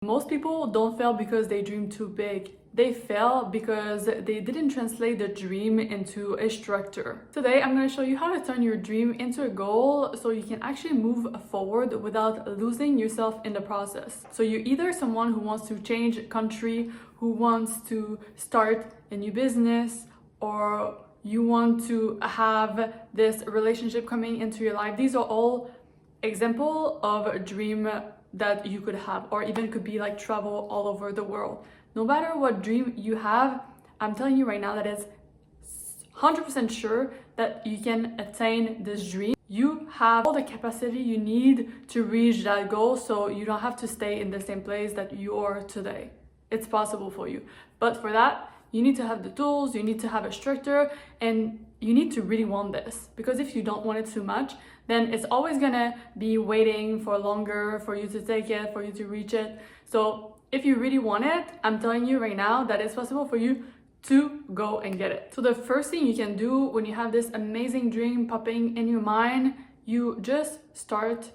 Most people don't fail because they dream too big. They fail because they didn't translate the dream into a structure. Today, I'm going to show you how to turn your dream into a goal so you can actually move forward without losing yourself in the process. So you're either someone who wants to change country, who wants to start a new business, or you want to have this relationship coming into your life. These are all example of a dream that you could have, or even could be like travel all over the world. No matter what dream you have, I'm telling you right now that it's 100% sure that you can attain this dream. You have all the capacity you need to reach that goal, so you don't have to stay in the same place that you are today. It's possible for you. But for that, you need to have the tools, you need to have a structure, and you need to really want this. Because if you don't want it too much, then it's always gonna be waiting for longer for you to take it, for you to reach it. So if you really want it, I'm telling you right now that it's possible for you to go and get it. So the first thing you can do when you have this amazing dream popping in your mind, you just start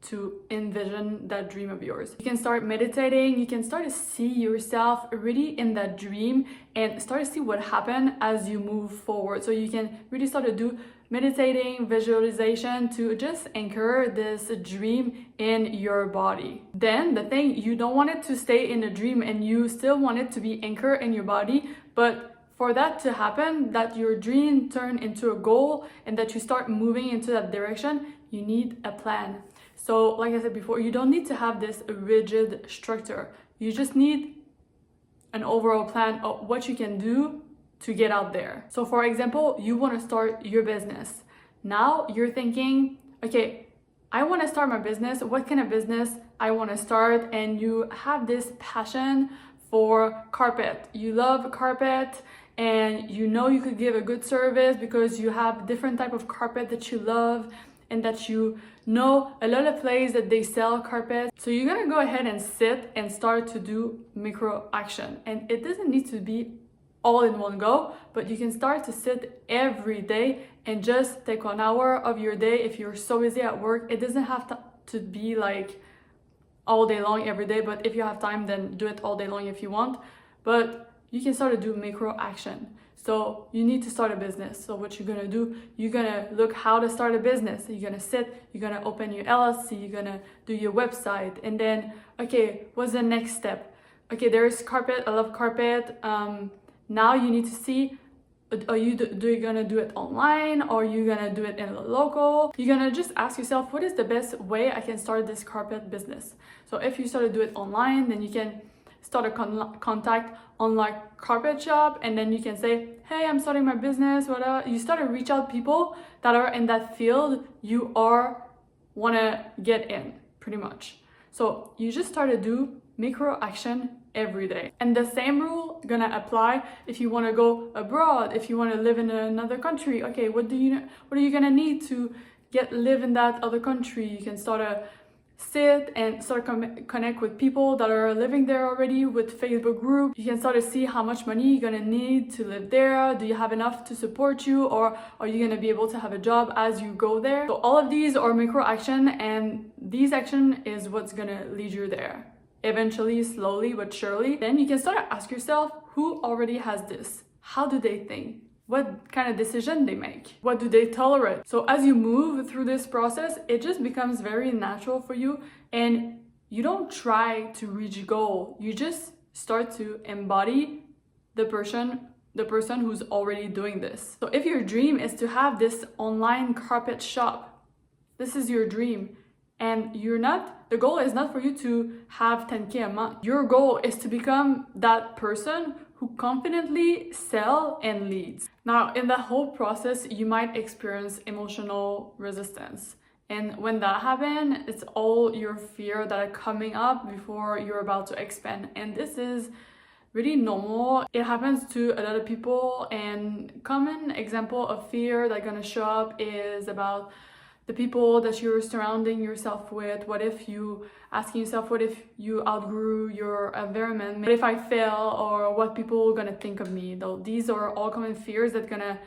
to envision that dream of yours. You can start meditating, you can start to see yourself really in that dream and start to see what happened as you move forward. So you can really start to do meditating, visualization to just anchor this dream in your body. Then the thing, you don't want it to stay in a dream and you still want it to be anchored in your body, but for that to happen, that your dream turn into a goal and that you start moving into that direction, you need a plan. So like I said before, you don't need to have this rigid structure. You just need an overall plan of what you can do to get out there. So for example, you want to start your business. Now you're thinking, okay, I want to start my business. What kind of business I want to start? And you have this passion for carpet. You love carpet and you know you could give a good service because you have different type of carpet that you love and that you know a lot of places that they sell carpet. So you're gonna go ahead and sit and start to do micro action. And it doesn't need to be all in one go, but you can start to sit every day and just take 1 hour of your day. If you're so busy at work, it doesn't have to be like all day long every day, but if you have time, then do it all day long if you want. But you can start to do micro action. So you need to start a business. So what you're gonna do, you're gonna look how to start a business. You're gonna sit, you're gonna open your LLC, you're gonna do your website, and then, okay, what's the next step? Okay, there's carpet, I love carpet. Now you need to see, are you gonna do it online or are you gonna do it in a local? You're gonna just ask yourself, what is the best way I can start this carpet business? So if you start to do it online, then you can start a contact online carpet shop, and then you can say, hey, I'm starting my business, whatever. You start to reach out people that are in that field you wanna get in, pretty much. So you just start to do micro action every day. And the same rule gonna apply if you want to go abroad, if you want to live in another country. Okay, what are you gonna need to live in that other country? You can start to sit and start connect with people that are living there already with Facebook group. You can start to see how much money you're gonna need to live there. Do you have enough to support you, or are you gonna be able to have a job as you go there? So all of these are micro action, and these action is what's gonna lead you there. Eventually, slowly but surely. Then you can start to ask yourself, who already has this? How do they think? What kind of decision they make? What do they tolerate? So as you move through this process, it just becomes very natural for you, and you don't try to reach a goal. You just start to embody the person who's already doing this. So if your dream is to have this online carpet shop, this is your dream. And the goal is not for you to have 10K a month. Your goal is to become that person who confidently sell and leads. Now, in the whole process, you might experience emotional resistance. And when that happens, it's all your fear that are coming up before you're about to expand. And this is really normal. It happens to a lot of people, and common example of fear that's gonna show up is about the people that you're surrounding yourself with. What if you asking yourself, what if you outgrew your environment? What if I fail, or what people are gonna think of me? Though these are all common fears that gonna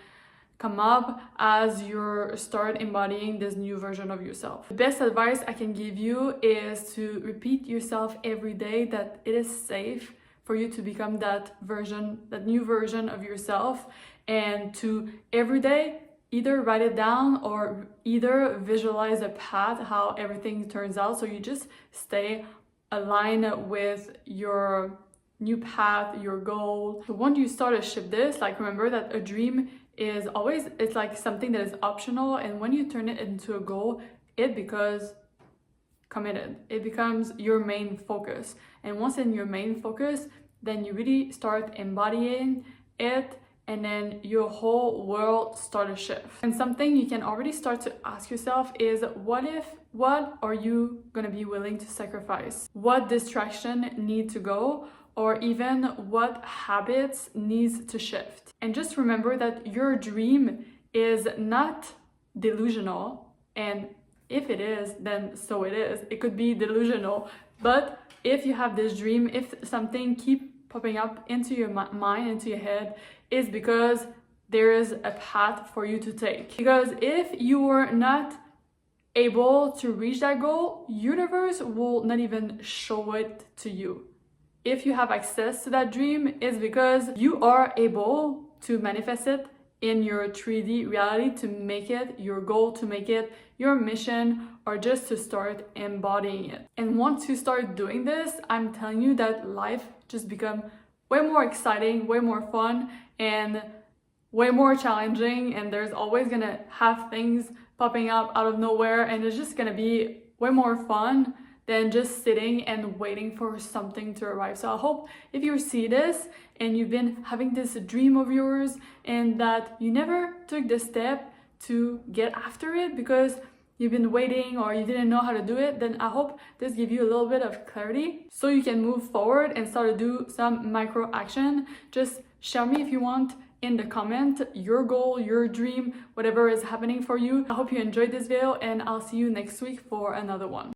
come up as you start embodying this new version of yourself. The best advice I can give you is to repeat yourself every day that it is safe for you to become that version, that new version of yourself, and to every day either write it down or either visualize a path how everything turns out, so you just stay aligned with your new path, your goal. So once you start to shift this, like remember that a dream is always, it's like something that is optional, and when you turn it into a goal, it becomes committed. It becomes your main focus. And once in your main focus, then you really start embodying it, and then your whole world start to shift. And something you can already start to ask yourself is, what are you gonna be willing to sacrifice? What distraction need to go? Or even what habits needs to shift? And just remember that your dream is not delusional, and if it is, then so it is. It could be delusional, but if you have this dream, if something keep popping up into your mind, into your head, is because there is a path for you to take. Because if you are not able to reach that goal, universe will not even show it to you. If you have access to that dream, it's because you are able to manifest it in your 3D reality, to make it your goal, to make it your mission, or just to start embodying it. And once you start doing this, I'm telling you that life just becomes way more exciting, way more fun, and way more challenging, and there's always gonna have things popping up out of nowhere, and it's just gonna be way more fun than just sitting and waiting for something to arrive. So I hope if you see this and you've been having this dream of yours and that you never took the step to get after it because you've been waiting or you didn't know how to do it, then I hope this gives you a little bit of clarity so you can move forward and start to do some micro action. Just share me if you want in the comment your goal, your dream, whatever is happening for you. I hope you enjoyed this video, and I'll see you next week for another one.